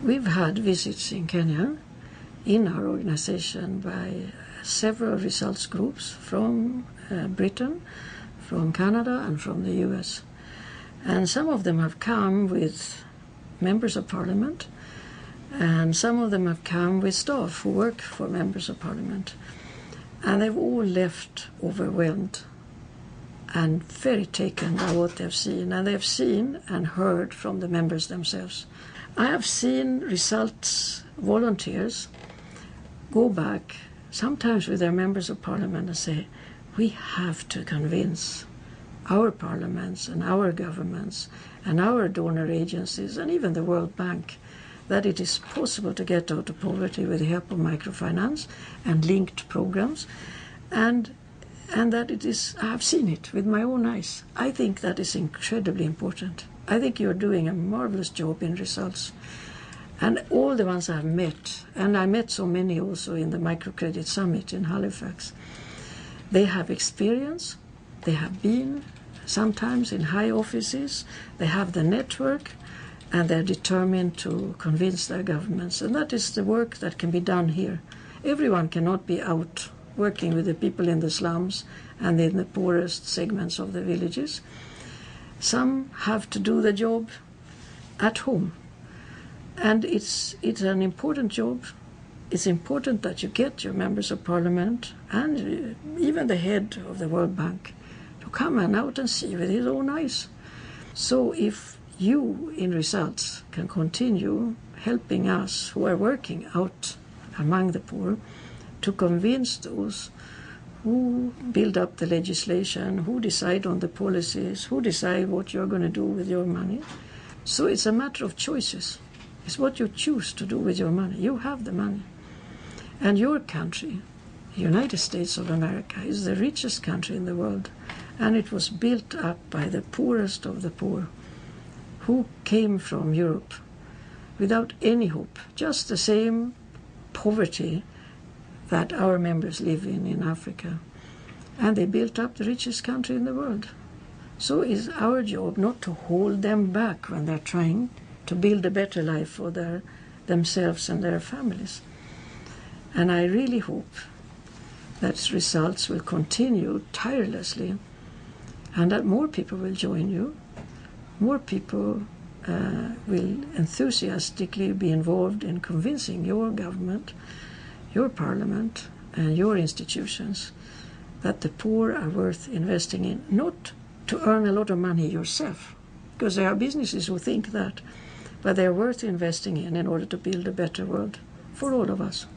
We've had visits in Kenya in our organization by several results groups from Britain, from Canada and from the US. And some of them have come with members of parliament, and some of them have come with staff who work for members of parliament. And they've all left overwhelmed and very taken by what they've seen. And they've seen and heard from the members themselves. I have seen results volunteers go back, sometimes with their members of parliament, and say, we have to convince our parliaments and our governments and our donor agencies and even the World Bank that it is possible to get out of poverty with the help of microfinance and linked programs, and that it is, I have seen it with my own eyes. I think that is incredibly important. I think you're doing a marvelous job in results. And all the ones I've met, and I met so many also in the Microcredit Summit in Halifax, they have experience, they have been sometimes in high offices, they have the network, and they're determined to convince their governments. And that is the work that can be done here. Everyone cannot be out working with the people in the slums and in the poorest segments of the villages. Some have to do the job at home. And it's an important job. It's important that you get your members of parliament and even the head of the World Bank to come out and see with his own eyes. So if you in results can continue helping us who are working out among the poor to convince those who build up the legislation, who decide on the policies, who decide what you're going to do with your money. So it's a matter of choices. It's what you choose to do with your money. You have the money. And your country, the United States of America, is the richest country in the world. And it was built up by the poorest of the poor who came from Europe without any hope, just the same poverty that our members live in Africa. And they built up the richest country in the world. So it's our job not to hold them back when they're trying to build a better life for themselves and their families. And I really hope that results will continue tirelessly and that more people will join you. More people will enthusiastically be involved in convincing your government, your parliament, and your institutions that the poor are worth investing in, not to earn a lot of money yourself, because there are businesses who think that, but they're worth investing in order to build a better world for all of us.